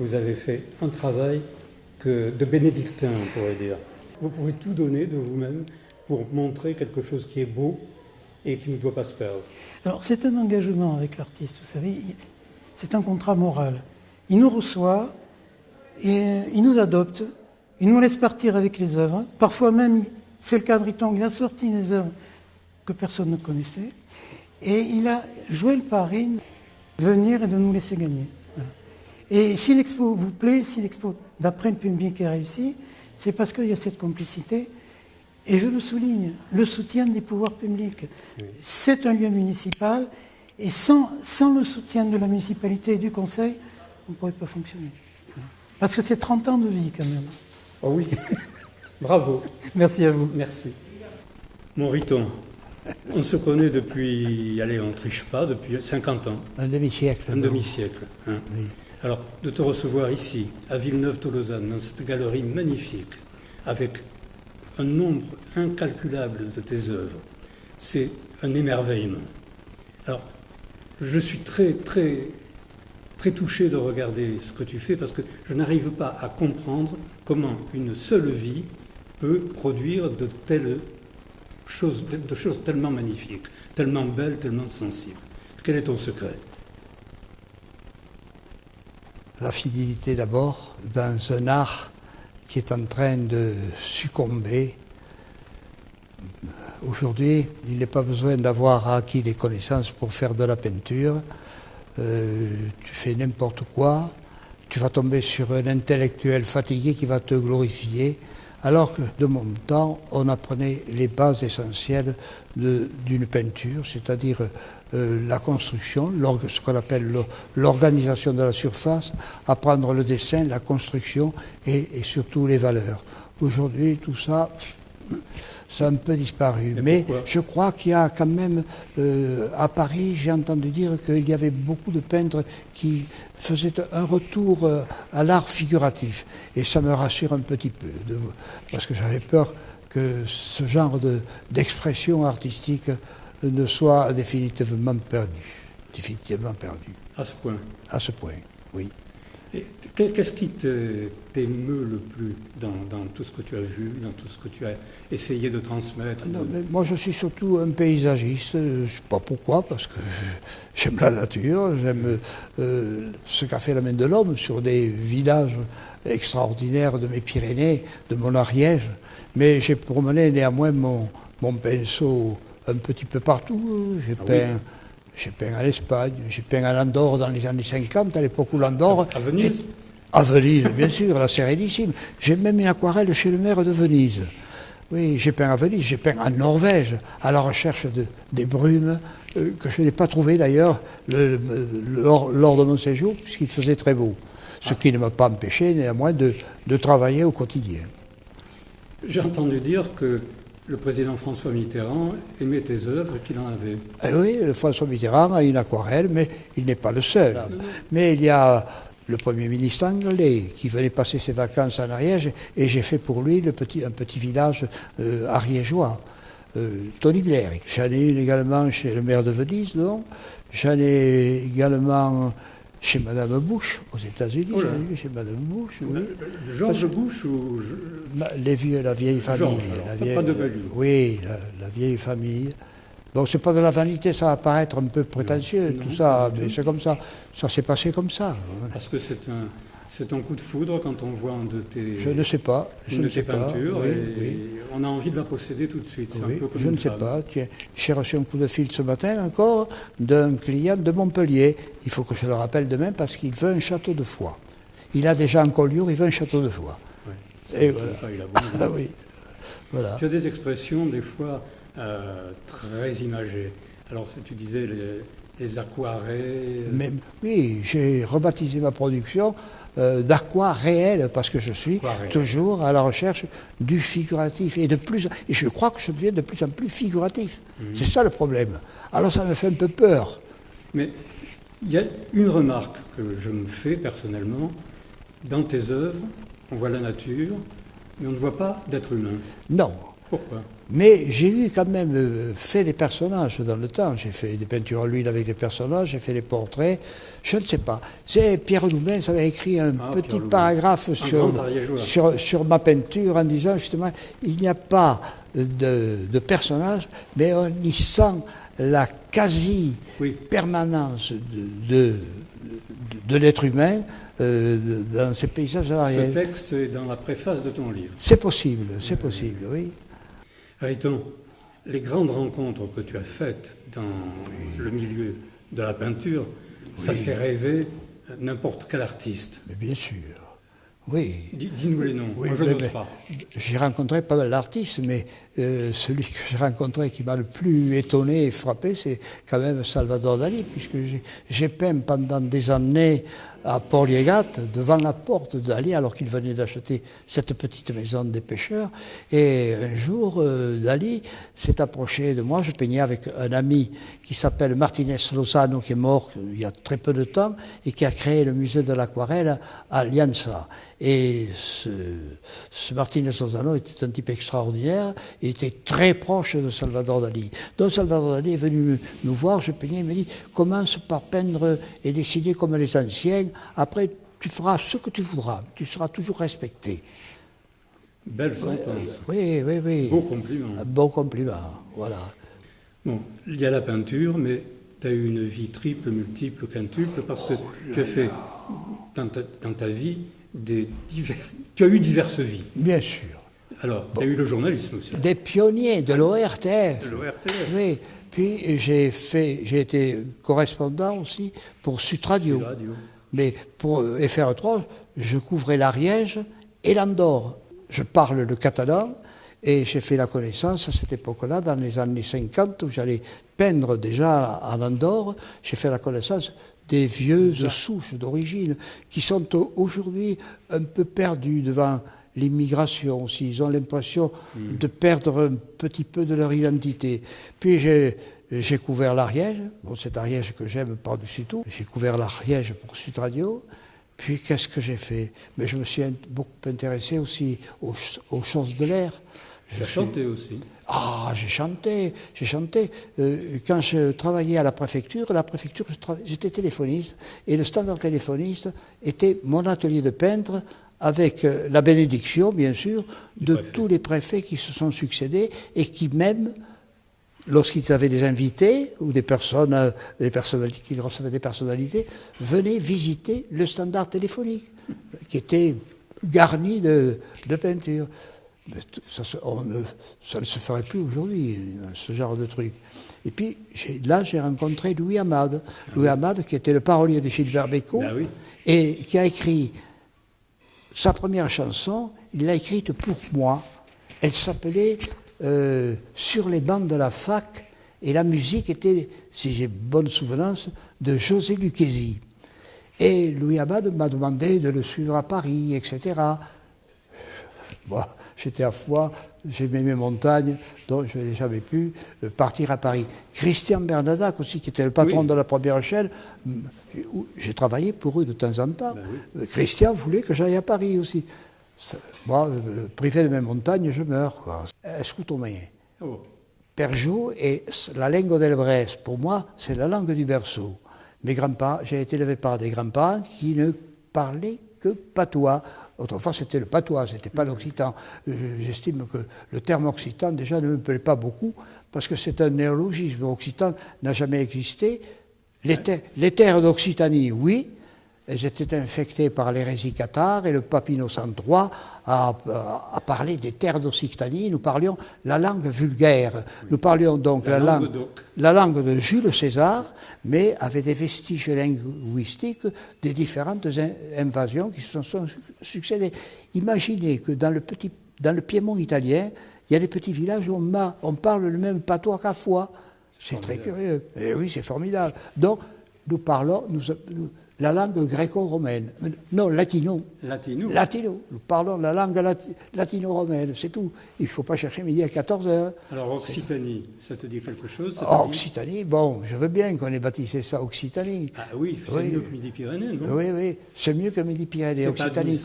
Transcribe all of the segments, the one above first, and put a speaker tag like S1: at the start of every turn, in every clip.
S1: vous avez fait un travail de bénédictin, on pourrait dire. Vous pouvez tout donner de vous-même pour montrer quelque chose qui est beau et qui ne doit pas se perdre.
S2: Alors c'est un engagement avec l'artiste, vous savez, c'est un contrat moral. Il nous reçoit, et il nous adopte, il nous laisse partir avec les œuvres. Parfois même, c'est le cas de Riton, il a sorti des œuvres que personne ne connaissait. Et il a joué le pari de venir et de nous laisser gagner. Voilà. Et si l'expo vous plaît, si l'expo d'après le public est réussi, c'est parce qu'il y a cette complicité. Et je le souligne, le soutien des pouvoirs publics. Oui. C'est un lieu municipal et sans le soutien de la municipalité et du conseil, on ne pourrait pas fonctionner. Parce que c'est 30 ans de vie quand même.
S1: Oh oui, bravo.
S2: Merci à vous.
S1: Merci. Mon Riton, on se connaît depuis, allez, on ne triche pas, depuis 50 ans.
S3: Un demi-siècle.
S1: Un demi-siècle. Hein. Oui. Alors, de te recevoir ici, à Villeneuve-Tolosane, dans cette galerie magnifique, avec un nombre incalculable de tes œuvres, c'est un émerveillement. Alors, je suis très, très, très touché de regarder ce que tu fais parce que je n'arrive pas à comprendre comment une seule vie peut produire de telles choses, de choses tellement magnifiques, tellement belles, tellement sensibles. Quel est ton secret ?
S3: La fidélité d'abord dans un art qui est en train de succomber. Aujourd'hui, il n'est pas besoin d'avoir acquis des connaissances pour faire de la peinture. Tu fais n'importe quoi, tu vas tomber sur un intellectuel fatigué qui va te glorifier, alors que de mon temps, on apprenait les bases essentielles d'une peinture, c'est-à-dire la construction, ce qu'on appelle l'organisation de la surface, apprendre le dessin, la construction et surtout les valeurs. Aujourd'hui, tout ça, ça a un peu disparu. Mais je crois qu'il y a quand même, à Paris, j'ai entendu dire qu'il y avait beaucoup de peintres qui faisaient un retour à l'art figuratif. Et ça me rassure un petit peu, parce que j'avais peur que ce genre d'expression artistique ne soit définitivement perdu. Définitivement perdu.
S1: À ce point.
S3: À ce point, oui.
S1: Et qu'est-ce qui t'émeut le plus dans tout ce que tu as vu, dans tout ce que tu as essayé de transmettre?
S3: Non, mais moi, je suis surtout un paysagiste. Je ne sais pas pourquoi, parce que j'aime la nature, j'aime ce qu'a fait la main de l'homme sur des villages extraordinaires de mes Pyrénées, de mon Ariège. Mais j'ai promené néanmoins mon pinceau un petit peu partout. J'ai peint à l'Espagne, j'ai peint à l'Andorre dans les années 50, à l'époque où l'Andorre...
S1: À Venise?
S3: À Venise, bien sûr, la Sérénissime. J'ai même une aquarelle chez le maire de Venise. Oui, j'ai peint à Venise, j'ai peint en Norvège, à la recherche des brumes, que je n'ai pas trouvées d'ailleurs lors de mon séjour, puisqu'il faisait très beau. Ce qui ne m'a pas empêché néanmoins de travailler au quotidien.
S1: J'ai entendu dire que le président François Mitterrand aimait tes œuvres et qu'il en avait.
S3: Eh oui, François Mitterrand a une aquarelle, mais il n'est pas le seul. Mais il y a le Premier ministre anglais qui venait passer ses vacances en Ariège, et j'ai fait pour lui un petit village ariégeois, Tony Blair. J'en ai une également chez le maire de Venise, donc. J'en ai également chez Madame Bush, aux États-Unis, j'en ai vu chez Madame Bush. Oui.
S1: George Bush ou...
S3: La vieille famille.
S1: George, pas de Bellevue.
S3: Oui, la vieille famille. Bon, c'est pas de la vanité, ça va paraître un peu prétentieux, tout ça, mais c'est comme ça. Ça s'est passé comme ça.
S1: Parce que c'est un coup de foudre quand on voit une de tes peintures, et on a envie de la posséder tout de suite. C'est un peu comme
S3: je ne sais pas. Tiens, j'ai reçu un coup de fil ce matin encore d'un client de Montpellier. Il faut que je le rappelle demain parce qu'il veut un château de foie. Il a déjà en Collioure, il veut un château de foie.
S1: Oui.
S3: Et voilà.
S1: Ah
S3: oui. Voilà.
S1: Tu as des expressions des fois très imagées. Alors tu disais les aquarelles.
S3: Mais, oui, j'ai rebaptisé ma production d'aqua réel, parce que je suis toujours à la recherche du figuratif. Et je crois que je deviens de plus en plus figuratif. C'est ça le problème. Alors ça me fait un peu peur.
S1: Mais il y a une remarque que je me fais personnellement. Dans tes œuvres, on voit la nature, mais on ne voit pas d'être humain.
S3: Non.
S1: Pourquoi ?
S3: Mais j'ai eu quand même fait des personnages dans le temps. J'ai fait des peintures à l'huile avec des personnages, j'ai fait des portraits. Je ne sais pas. C'est Pierre Loubens avait écrit un petit paragraphe sur ma peinture en disant justement il n'y a pas de personnage, mais on y sent la quasi-permanence de l'être humain dans ces paysages aériens.
S1: Ce texte est dans la préface de ton livre.
S3: C'est possible, oui.
S1: Ariton, les grandes rencontres que tu as faites dans le milieu de la peinture, ça fait rêver n'importe quel artiste.
S3: Mais bien sûr, oui.
S1: Dis-nous les noms,
S3: Oui,
S1: moi je n'ose pas.
S3: J'ai rencontré pas mal d'artistes, mais celui que j'ai rencontré qui m'a le plus étonné et frappé, c'est quand même Salvador Dali, puisque j'ai peint pendant des années à Port-Liégat, devant la porte de Dali, alors qu'il venait d'acheter cette petite maison des pêcheurs. Et un jour, Dali s'est approché de moi. Je peignais avec un ami qui s'appelle Martinez Lozano, qui est mort il y a très peu de temps, et qui a créé le musée de l'aquarelle à Lianza. Et ce Martinez Lozano était un type extraordinaire, et était très proche de Salvador Dali. Donc Salvador Dali est venu nous voir, je peignais, il m'a dit « Commence par peindre et dessiner comme les anciens, après tu feras ce que tu voudras, tu seras toujours respecté. »
S1: Belle sentence.
S3: Oui.
S1: Beau compliment.
S3: Un bon compliment, voilà.
S1: Bon, il y a la peinture, mais tu as eu une vie triple, multiple, quintuple, parce que tu as fait, dans ta vie, tu as eu diverses vies.
S3: Bien sûr.
S1: Alors, tu as eu le journalisme aussi.
S3: Des pionniers de l'ORTF.
S1: De l'ORTF.
S3: Oui. Puis j'ai été correspondant aussi pour Sud Radio. Mais pour FR3, je couvrais l'Ariège et l'Andorre. Je parle le catalan et j'ai fait la connaissance à cette époque-là, dans les années 50, où j'allais peindre déjà en Andorre. J'ai fait la connaissance des vieuses souches d'origine qui sont aujourd'hui un peu perdues devant l'immigration aussi. Ils ont l'impression de perdre un petit peu de leur identité. Puis j'ai couvert l'Ariège. Bon, c'est l'Ariège que j'aime par-dessus tout. J'ai couvert l'Ariège pour Sud Radio. Puis qu'est-ce que j'ai fait? Mais je me suis beaucoup intéressé aussi aux choses de l'air.
S1: J'ai chanté aussi.
S3: Ah, j'ai chanté. Quand je travaillais à la préfecture, j'étais téléphoniste, et le standard téléphoniste était mon atelier de peintre, avec la bénédiction, bien sûr, de tous les préfets qui se sont succédés et qui même, lorsqu'ils avaient des invités ou des personnalités, qu'ils recevaient des personnalités, venaient visiter le standard téléphonique, qui était garni de peinture. Mais ça ne se ferait plus aujourd'hui, ce genre de truc. Et puis là, j'ai rencontré Louis Amade. Louis Amade, qui était le parolier de Gilbert Bécaud, et qui a écrit sa première chanson, il l'a écrite pour moi. Elle s'appelait Sur les bancs de la fac, et la musique était, si j'ai bonne souvenance, de José Lucchesi. Et Louis Amade m'a demandé de le suivre à Paris, etc. Moi, j'étais à Foix, j'aimais mes montagnes, donc je n'ai jamais pu partir à Paris. Christian Bernadac aussi, qui était le patron de la première chaîne, j'ai travaillé pour eux de temps en temps. Christian voulait que j'aille à Paris aussi. Moi, privé de mes montagnes, je meurs. Écoute-moi. Perjou et la langue del Bresse, pour moi, c'est la langue du berceau. Mes grands-parents, j'ai été élevé par des grands-parents qui ne parlaient que patois. Autrefois, c'était le patois, c'était pas l'occitan. J'estime que le terme occitan, déjà, ne me plaît pas beaucoup, parce que c'est un néologisme. Occitan n'a jamais existé. Les terres d'Occitanie, oui, elles étaient infectées par l'hérésie cathare, et le pape Innocent III a parlé des terres d'Occitanie. Nous parlions la langue vulgaire. Nous parlions donc la langue de Jules César, mais avec des vestiges linguistiques des différentes invasions qui se sont succédées. Imaginez que dans le Piémont italien, il y a des petits villages où on parle le même patois qu'à Foix. C'est très curieux. Et oui, c'est formidable. Donc, nous parlons la langue gréco-romaine. Non, latino. Nous parlons la langue latino-romaine, c'est tout. Il ne faut pas chercher midi à 14h.
S1: Alors, Occitanie, ça te dit quelque chose?
S3: Occitanie, bon, je veux bien qu'on ait baptisé ça Occitanie.
S1: Ah oui, c'est mieux que Midi-Pyrénées, non?
S3: Oui, c'est mieux que Midi-Pyrénées, Occitanie.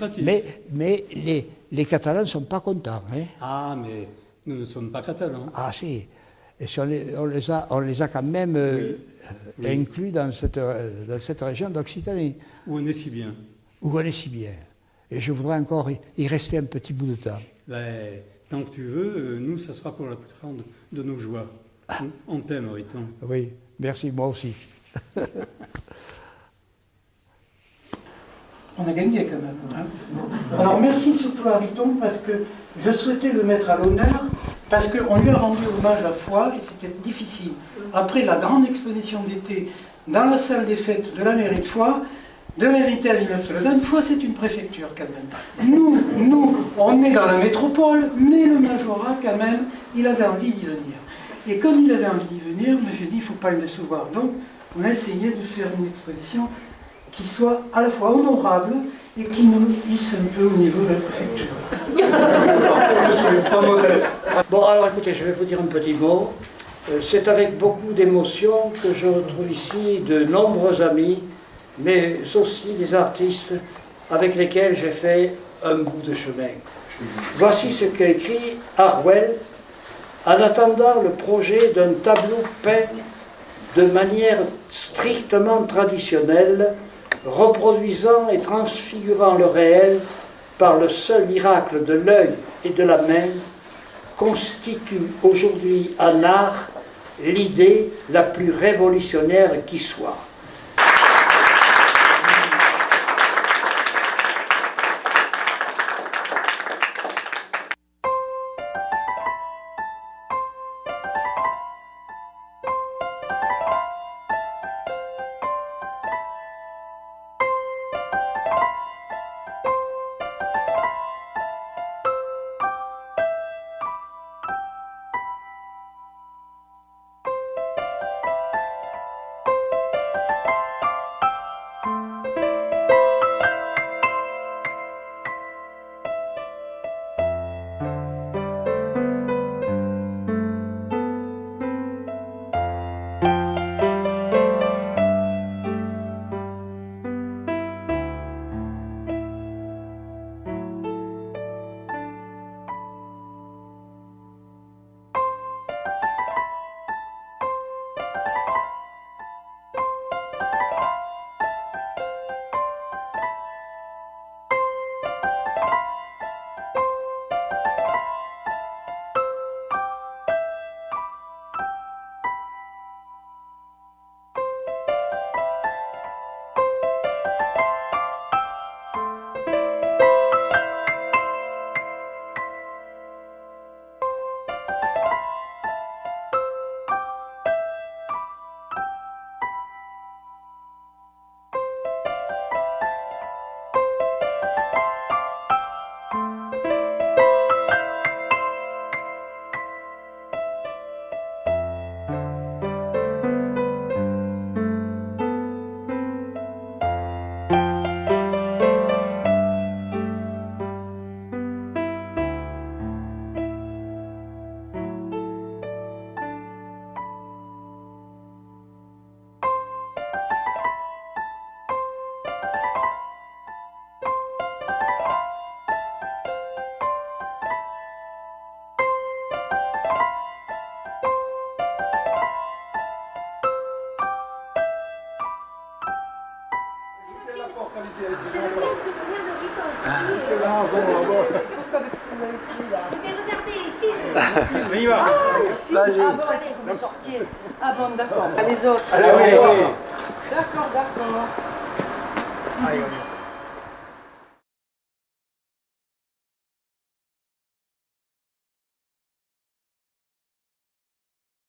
S3: Mais les Catalans ne sont pas contents. Hein.
S1: Ah, mais Nous ne sommes pas catalans.
S3: Ah si, et si on les a quand même
S1: Oui.
S3: inclus dans cette région d'Occitanie.
S1: Où on est si bien.
S3: Où on est si bien. Et je voudrais encore y rester un petit bout de temps.
S1: Ben, tant que tu veux, nous, ça sera pour la plus grande de nos joies. On t'aime, Riton.
S3: Oui, merci, moi aussi.
S2: On a gagné quand même. Hein. Alors merci surtout à Riton parce que je souhaitais le mettre à l'honneur parce qu'on lui a rendu hommage à Foix et c'était difficile. Après la grande exposition d'été dans la salle des fêtes de la mairie de Foix, de l'hérité à Villeneuve-Tolosane, Foix c'est une préfecture quand même. Nous, on est dans la métropole, mais le majorat quand même, il avait envie d'y venir. Et comme il avait envie d'y venir, je me suis dit il ne faut pas le décevoir. Donc on a essayé de faire une exposition qui soit à la fois honorable et qui nous hisse un peu au niveau de la préfecture. Je ne suis pas modeste.
S3: Bon, alors écoutez, je vais vous dire un petit mot. C'est avec beaucoup d'émotion que je retrouve ici de nombreux amis, mais aussi des artistes avec lesquels j'ai fait un bout de chemin. Voici ce qu'a écrit Harwell en attendant le projet d'un tableau peint de manière strictement traditionnelle, reproduisant et transfigurant le réel par le seul miracle de l'œil et de la main, constitue aujourd'hui en art l'idée la plus révolutionnaire qui soit.
S4: C'est le film souvenir de Riton. Pourquoi avec ce film là? Eh bien regardez, film.
S5: On y va.
S4: Vas-y. Ah bon, allez, vous sortiez. Ah bon, d'accord. Les autres.
S5: Allez, oui.
S4: D'accord, d'accord.
S5: Allez, on y va.